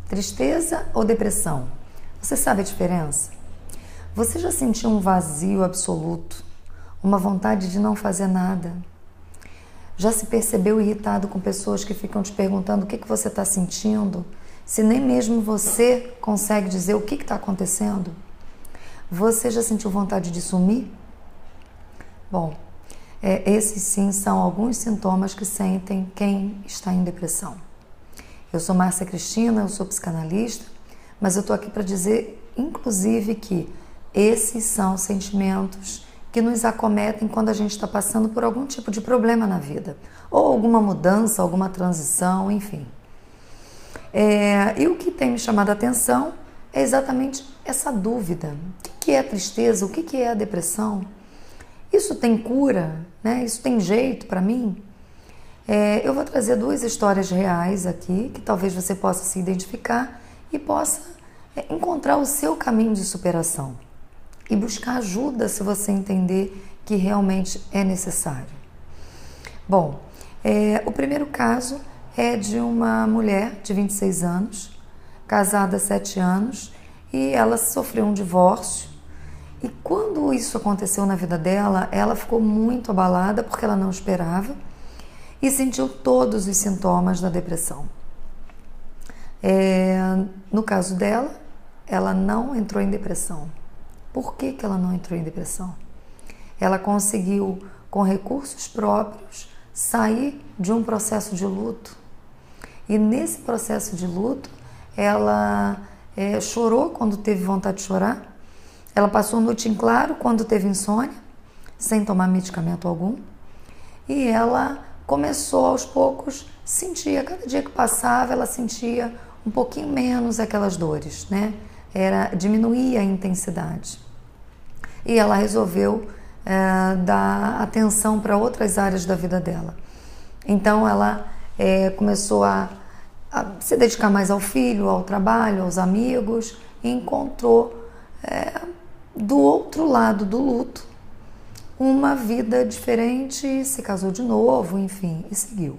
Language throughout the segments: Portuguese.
Tristeza ou depressão? Você sabe a diferença? Você já sentiu um vazio absoluto, uma vontade de não fazer nada? Já se percebeu irritado com pessoas que ficam te perguntando o que você está sentindo, se nem mesmo você consegue dizer o que está acontecendo? Você já sentiu vontade de sumir? Bom, esses sim são alguns sintomas que sentem quem está em depressão. Eu sou Márcia Cristina, eu sou psicanalista, mas eu estou aqui para dizer, inclusive, que esses são sentimentos que nos acometem quando a gente está passando por algum tipo de problema na vida, ou alguma mudança, alguma transição, enfim. E o que tem me chamado a atenção é exatamente essa dúvida. O que é a tristeza? O que é a depressão? Isso tem cura? Né? Isso tem jeito para mim? Eu vou trazer duas histórias reais aqui, que talvez você possa se identificar e possa encontrar o seu caminho de superação e buscar ajuda se você entender que realmente é necessário. Bom, o primeiro caso é de uma mulher de 26 anos, casada há 7 anos, e ela sofreu um divórcio. E quando isso aconteceu na vida dela, ela ficou muito abalada porque ela não esperava e sentiu todos os sintomas da depressão. No caso dela, ela não entrou em depressão. Por que ela não entrou em depressão? Ela conseguiu, com recursos próprios, sair de um processo de luto. E nesse processo de luto, ela chorou quando teve vontade de chorar. Ela passou a noite em claro quando teve insônia, sem tomar medicamento algum. E ela começou aos poucos, sentia, cada dia que passava, ela sentia um pouquinho menos aquelas dores, né? Diminuía a intensidade. E ela resolveu dar atenção para outras áreas da vida dela. Então ela começou a se dedicar mais ao filho, ao trabalho, aos amigos, e encontrou do outro lado do luto uma vida diferente, se casou de novo, enfim, e seguiu.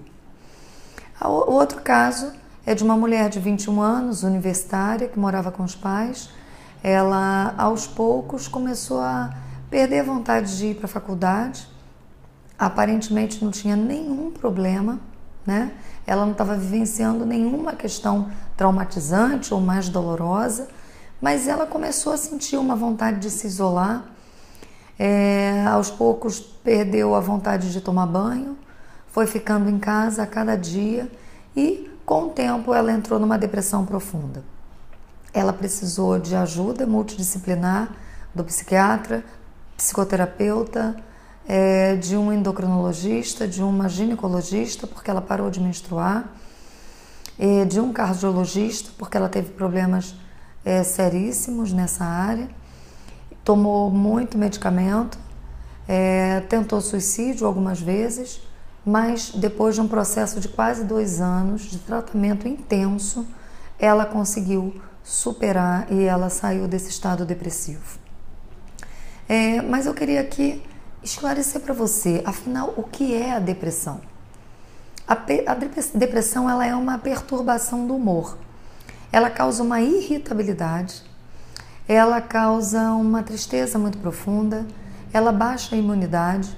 O outro caso é de uma mulher de 21 anos, universitária, que morava com os pais. Ela, aos poucos, começou a perder a vontade de ir para a faculdade. Aparentemente não tinha nenhum problema, né? Ela não estava vivenciando nenhuma questão traumatizante ou mais dolorosa, mas ela começou a sentir uma vontade de se isolar. Aos poucos perdeu a vontade de tomar banho, foi ficando em casa a cada dia e, com o tempo, ela entrou numa depressão profunda. Ela precisou de ajuda multidisciplinar do psiquiatra, psicoterapeuta, de um endocrinologista, de uma ginecologista, porque ela parou de menstruar, de um cardiologista, porque ela teve problemas seríssimos nessa área, tomou muito medicamento, tentou suicídio algumas vezes, mas depois de um processo de quase 2 anos de tratamento intenso, ela conseguiu superar e ela saiu desse estado depressivo. Mas eu queria aqui esclarecer para você, afinal, o que é a depressão? A depressão ela é uma perturbação do humor. Ela causa uma irritabilidade, ela causa uma tristeza muito profunda, ela baixa a imunidade,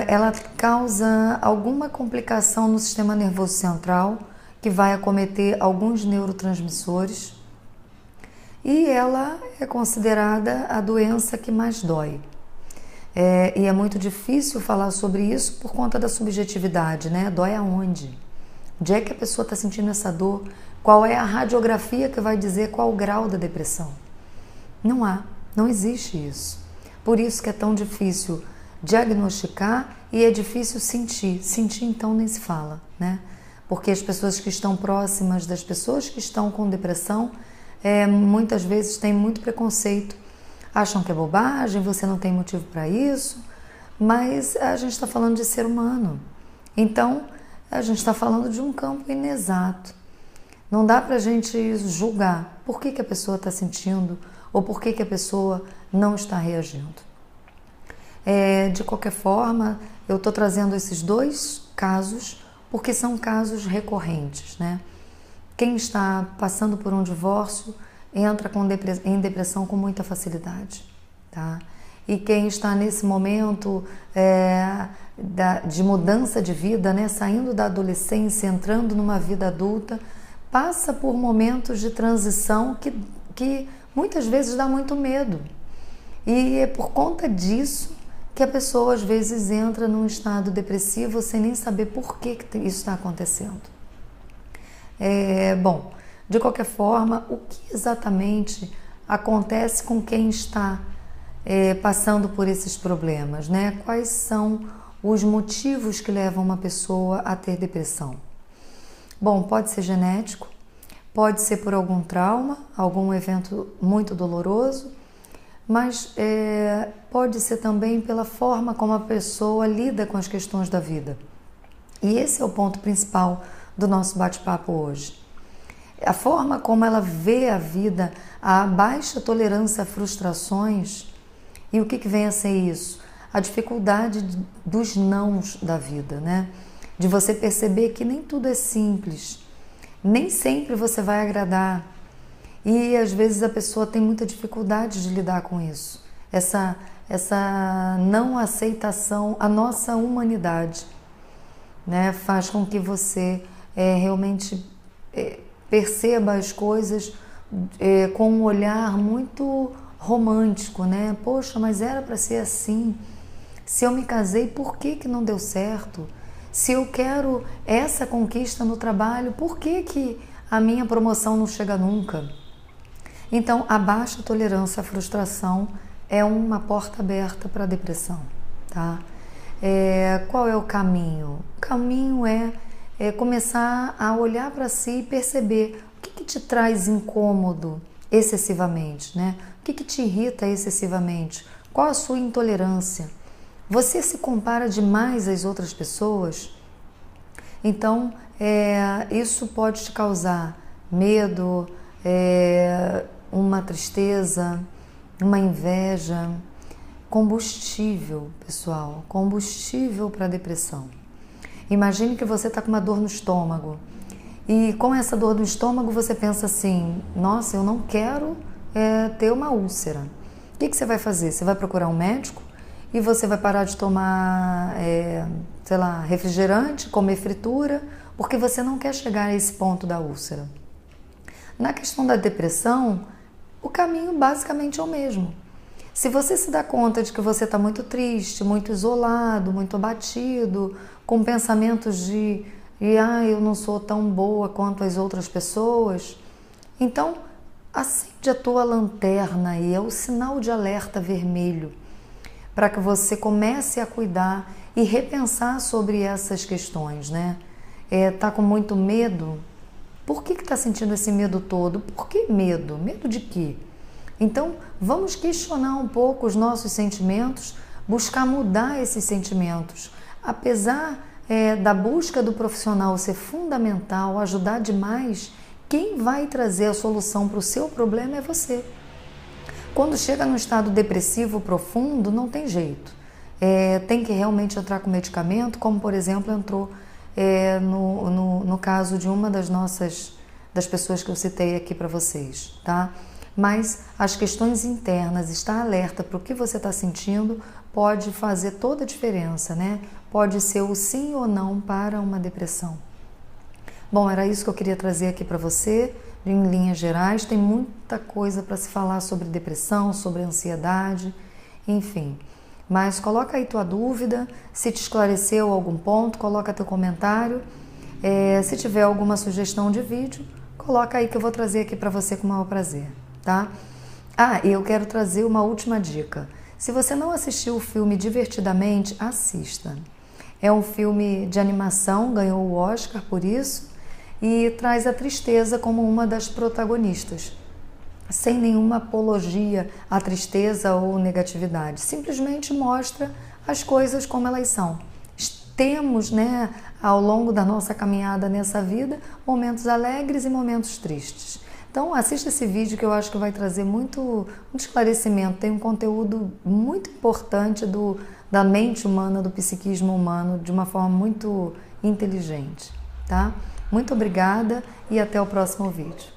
ela causa alguma complicação no sistema nervoso central, que vai acometer alguns neurotransmissores, e ela é considerada a doença que mais dói. E é muito difícil falar sobre isso por conta da subjetividade, né? Dói aonde? Onde é que a pessoa está sentindo essa dor? Qual é a radiografia que vai dizer qual o grau da depressão? Não existe isso. Por isso que é tão difícil diagnosticar e é difícil sentir. Sentir, então, nem se fala, né? Porque as pessoas que estão próximas das pessoas que estão com depressão, muitas vezes têm muito preconceito. Acham que é bobagem, você não tem motivo para isso, mas a gente está falando de ser humano. Então, a gente está falando de um campo inexato. Não dá para a gente julgar por que a pessoa está sentindo ou por que a pessoa não está reagindo. De qualquer forma, eu estou trazendo esses 2 casos porque são casos recorrentes, né? Quem está passando por um divórcio entra em depressão com muita facilidade, tá? E quem está nesse momento de mudança de vida, né, saindo da adolescência, entrando numa vida adulta, passa por momentos de transição que muitas vezes dá muito medo. E é por conta disso que a pessoa às vezes entra num estado depressivo sem nem saber por que isso está acontecendo. Bom, de qualquer forma, o que exatamente acontece com quem está passando por esses problemas, né? Quais são os motivos que levam uma pessoa a ter depressão? Bom, pode ser genético, pode ser por algum trauma, algum evento muito doloroso, mas pode ser também pela forma como a pessoa lida com as questões da vida. E esse é o ponto principal do nosso bate-papo hoje. A forma como ela vê a vida, a baixa tolerância a frustrações. E o que vem a ser isso? A dificuldade dos nãos da vida, né? De você perceber que nem tudo é simples, nem sempre você vai agradar. E às vezes a pessoa tem muita dificuldade de lidar com isso. Essa não aceitação, a nossa humanidade, né? Faz com que você realmente perceba as coisas com um olhar muito romântico, né? Poxa, mas era para ser assim. Se eu me casei, por que não deu certo? Se eu quero essa conquista no trabalho, por que a minha promoção não chega nunca? Então, a baixa tolerância à frustração é uma porta aberta para a depressão, tá? Qual é o caminho? O caminho é começar a olhar para si e perceber o que te traz incômodo excessivamente, né? O que te irrita excessivamente? Qual a sua intolerância? Você se compara demais às outras pessoas? Então, isso pode te causar medo, uma tristeza, uma inveja, combustível, pessoal, combustível para a depressão. Imagine que você está com uma dor no estômago e com essa dor no estômago você pensa assim, nossa, eu não quero ter uma úlcera. O que você vai fazer? Você vai procurar um médico e você vai parar de tomar, sei lá, refrigerante, comer fritura, porque você não quer chegar a esse ponto da úlcera. Na questão da depressão, o caminho basicamente é o mesmo. Se você se dá conta de que você está muito triste, muito isolado, muito abatido, com pensamentos de eu não sou tão boa quanto as outras pessoas, então acende a tua lanterna e é o sinal de alerta vermelho para que você comece a cuidar e repensar sobre essas questões, né? Tá com muito medo? Por que está sentindo esse medo todo? Por que medo? Medo de quê? Então, vamos questionar um pouco os nossos sentimentos, buscar mudar esses sentimentos. Apesar da busca do profissional ser fundamental, ajudar demais, quem vai trazer a solução para o seu problema é você. Quando chega num estado depressivo profundo, não tem jeito. Tem que realmente entrar com medicamento, como por exemplo entrou no caso de uma das pessoas que eu citei aqui para vocês, tá? Mas as questões internas, estar alerta para o que você está sentindo, pode fazer toda a diferença, né? Pode ser o sim ou não para uma depressão. Bom, era isso que eu queria trazer aqui para você, em linhas gerais. Tem muita coisa para se falar sobre depressão, sobre ansiedade, enfim. Mas coloca aí tua dúvida, se te esclareceu algum ponto, coloca teu comentário. Se tiver alguma sugestão de vídeo, coloca aí que eu vou trazer aqui para você com o maior prazer, tá? E eu quero trazer uma última dica. Se você não assistiu o filme Divertidamente, assista. É um filme de animação, ganhou o Oscar por isso, e traz a tristeza como uma das protagonistas, sem nenhuma apologia à tristeza ou negatividade. Simplesmente mostra as coisas como elas são. Temos, né, ao longo da nossa caminhada nessa vida, momentos alegres e momentos tristes. Então, assista esse vídeo que eu acho que vai trazer muito esclarecimento. Tem um conteúdo muito importante da mente humana, do psiquismo humano, de uma forma muito inteligente, tá? Muito obrigada e até o próximo vídeo.